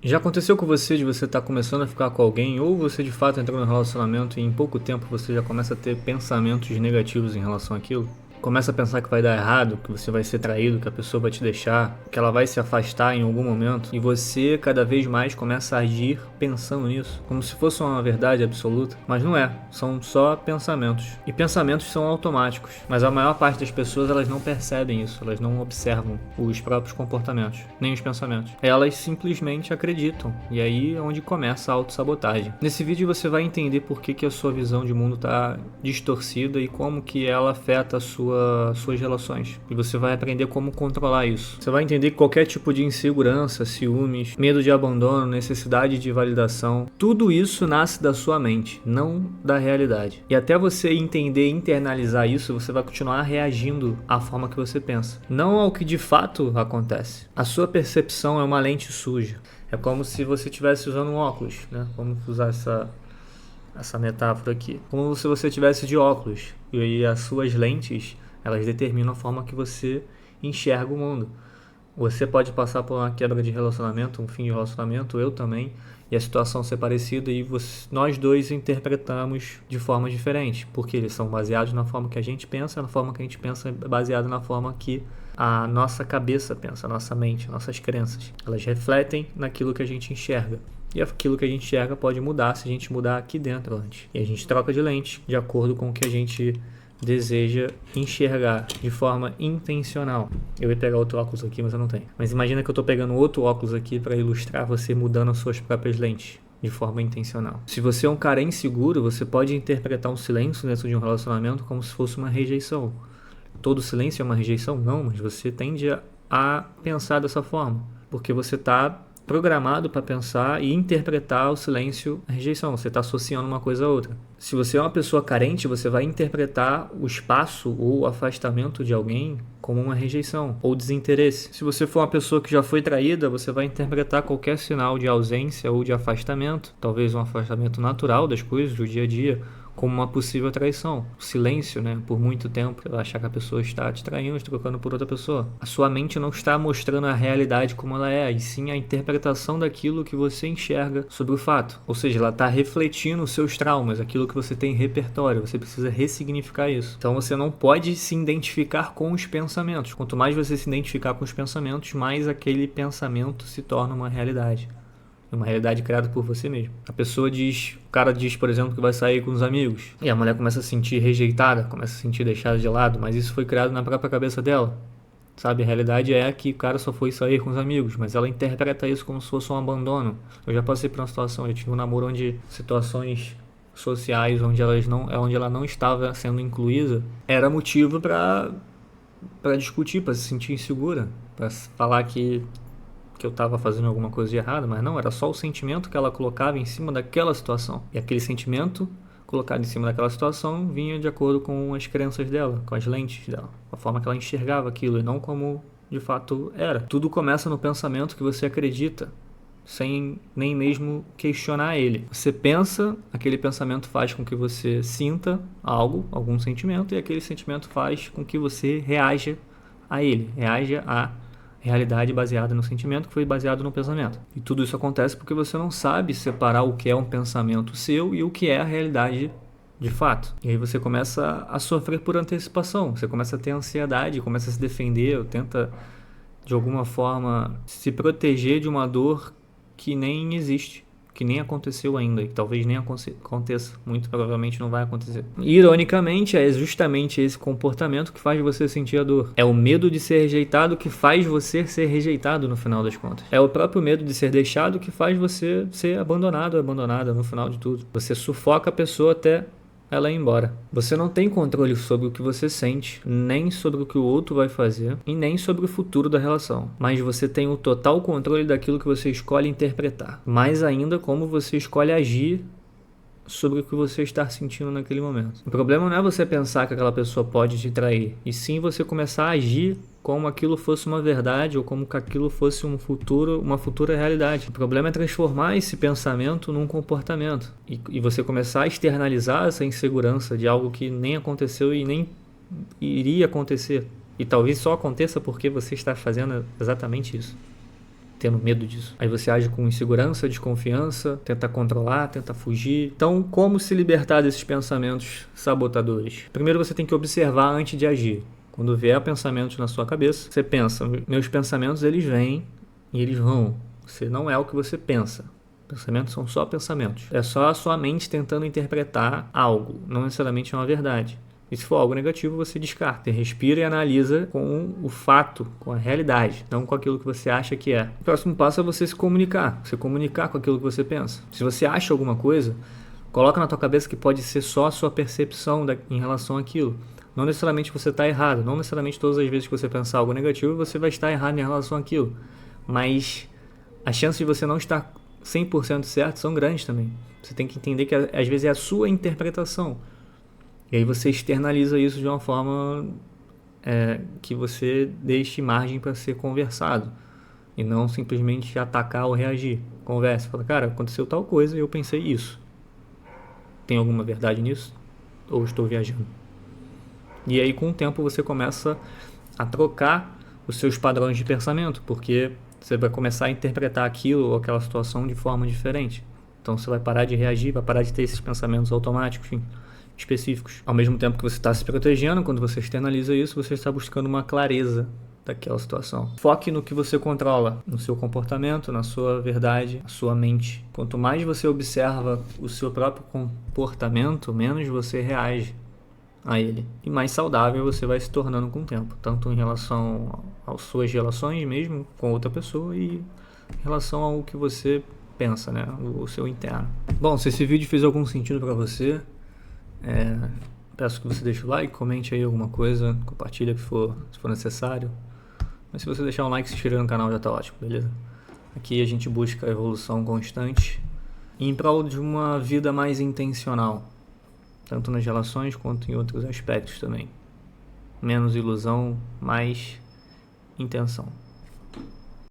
Já aconteceu com você de você estar começando a ficar com alguém, ou você de fato entrou no relacionamento e em pouco tempo você já começa a ter pensamentos negativos em relação àquilo? Começa a pensar que vai dar errado, que você vai ser traído, que a pessoa vai te deixar, que ela vai se afastar em algum momento, e você cada vez mais começa a agir pensando nisso, como se fosse uma verdade absoluta, mas não é, são só pensamentos. E pensamentos são automáticos, mas a maior parte das pessoas elas não percebem isso, elas não observam os próprios comportamentos, nem os pensamentos. Elas simplesmente acreditam, e aí é onde começa a autossabotagem. Nesse vídeo você vai entender por que a sua visão de mundo está distorcida e como que ela afeta a suas relações. E você vai aprender como controlar isso. Você vai entender que qualquer tipo de insegurança, ciúmes, medo de abandono, necessidade de validação, tudo isso nasce da sua mente, não da realidade. E até você entender e internalizar isso, você vai continuar reagindo à forma que você pensa, não ao que de fato acontece. A sua percepção é uma lente suja. É como se você estivesse usando um óculos, né? Vamos usar essa metáfora aqui. Como se você tivesse de óculos e aí as suas lentes, elas determinam a forma que você enxerga o mundo. Você pode passar por uma quebra de relacionamento, um fim de relacionamento, eu também, e a situação ser parecida e nós dois interpretamos de formas diferentes, porque eles são baseados na forma que a gente pensa, na forma que a gente pensa é baseado na forma que a nossa cabeça pensa, a nossa mente, nossas crenças. Elas refletem naquilo que a gente enxerga. E aquilo que a gente enxerga pode mudar se a gente mudar aqui dentro antes. E a gente troca de lente de acordo com o que a gente deseja enxergar de forma intencional. Eu ia pegar outro óculos aqui, mas eu não tenho. Mas imagina que eu estou pegando outro óculos aqui para ilustrar você mudando as suas próprias lentes de forma intencional. Se você é um cara inseguro, você pode interpretar um silêncio dentro de um relacionamento como se fosse uma rejeição. Todo silêncio é uma rejeição? Não, mas você tende a pensar dessa forma, porque você está programado para pensar e interpretar o silêncio a rejeição. Você está associando uma coisa a outra. Se você é uma pessoa carente, você vai interpretar o espaço ou o afastamento de alguém como uma rejeição ou desinteresse. Se você for uma pessoa que já foi traída, você vai interpretar qualquer sinal de ausência ou de afastamento, talvez um afastamento natural das coisas do dia a dia, como uma possível traição. O silêncio, né, por muito tempo, ela achar que a pessoa está te traindo, te trocando por outra pessoa. A sua mente não está mostrando a realidade como ela é, e sim a interpretação daquilo que você enxerga sobre o fato. Ou seja, ela está refletindo os seus traumas, aquilo que você tem em repertório, você precisa ressignificar isso. Então você não pode se identificar com os pensamentos. Quanto mais você se identificar com os pensamentos, mais aquele pensamento se torna uma realidade. Uma realidade criada por você mesmo. O cara diz, por exemplo, que vai sair com os amigos, e a mulher começa a se sentir rejeitada, começa a se sentir deixada de lado, mas isso foi criado na própria cabeça dela. Sabe, a realidade é que o cara só foi sair com os amigos, mas ela interpreta isso como se fosse um abandono. Eu já passei por uma situação, eu tive um namoro onde situações sociais onde ela não estava sendo incluída, era motivo para discutir, para se sentir insegura, para falar que eu estava fazendo alguma coisa de errado, mas não, era só o sentimento que ela colocava em cima daquela situação. E aquele sentimento colocado em cima daquela situação vinha de acordo com as crenças dela, com as lentes dela, com a forma que ela enxergava aquilo e não como de fato era. Tudo começa no pensamento que você acredita, sem nem mesmo questionar ele. Você pensa, aquele pensamento faz com que você sinta algo, algum sentimento, e aquele sentimento faz com que você reaja a ele, reaja a realidade baseada no sentimento que foi baseado no pensamento. E tudo isso acontece porque você não sabe separar o que é um pensamento seu e o que é a realidade de fato. E aí você começa a sofrer por antecipação, você começa a ter ansiedade, começa a se defender, tenta de alguma forma se proteger de uma dor que nem existe, que nem aconteceu ainda, e que talvez nem aconteça, muito provavelmente não vai acontecer. Ironicamente, é justamente esse comportamento que faz você sentir a dor. É o medo de ser rejeitado que faz você ser rejeitado no final das contas. É o próprio medo de ser deixado que faz você ser abandonado ou abandonada no final de tudo. Você sufoca a pessoa até ela ir embora. Você não tem controle sobre o que você sente, nem sobre o que o outro vai fazer e nem sobre o futuro da relação. Mas você tem o total controle daquilo que você escolhe interpretar. Mais ainda, como você escolhe agir sobre o que você está sentindo naquele momento. O problema não é você pensar que aquela pessoa pode te trair, e sim você começar a agir como aquilo fosse uma verdade ou como que aquilo fosse uma futura realidade. O problema é transformar esse pensamento num comportamento e você começar a externalizar essa insegurança de algo que nem aconteceu e nem iria acontecer. E talvez só aconteça porque você está fazendo exatamente isso. tendo medo disso. Aí você age com insegurança, desconfiança, tenta controlar, tenta fugir. Então, como se libertar desses pensamentos sabotadores? Primeiro você tem que observar antes de agir. Quando vier pensamentos na sua cabeça, você pensa, meus pensamentos eles vêm e eles vão. Você não é o que você pensa. Pensamentos são só pensamentos. É só a sua mente tentando interpretar algo, não necessariamente é uma verdade. E se for algo negativo, você descarta, respira e analisa com o fato, com a realidade, não com aquilo que você acha que é. O próximo passo é você se comunicar, com aquilo que você pensa. Se você acha alguma coisa, coloca na tua cabeça que pode ser só a sua percepção em relação àquilo. Não necessariamente você está errado, não necessariamente todas as vezes que você pensar algo negativo, você vai estar errado em relação àquilo. Mas as chances de você não estar 100% certo são grandes também. Você tem que entender que às vezes é a sua interpretação. E aí você externaliza isso de uma forma que você deixe margem para ser conversado. E não simplesmente atacar ou reagir. Conversa, fala, cara, aconteceu tal coisa e eu pensei isso. Tem alguma verdade nisso? Ou estou viajando? E aí com o tempo você começa a trocar os seus padrões de pensamento, porque você vai começar a interpretar aquilo ou aquela situação de forma diferente. Então você vai parar de reagir, vai parar de ter esses pensamentos automáticos, específicos. Ao mesmo tempo que você está se protegendo, quando você externaliza isso, você está buscando uma clareza daquela situação. Foque no que você controla, no seu comportamento, na sua verdade, na sua mente. Quanto mais você observa o seu próprio comportamento, menos você reage a ele. E mais saudável você vai se tornando com o tempo, tanto em relação às suas relações mesmo com outra pessoa e em relação ao que você pensa, né? O seu interno. Bom, se esse vídeo fez algum sentido para você, peço que você deixe o like, comente aí alguma coisa, compartilha se for necessário. Mas se você deixar um like e se inscrever no canal já tá ótimo, beleza? Aqui a gente busca a evolução constante em prol de uma vida mais intencional, tanto nas relações quanto em outros aspectos também. Menos ilusão, mais intenção.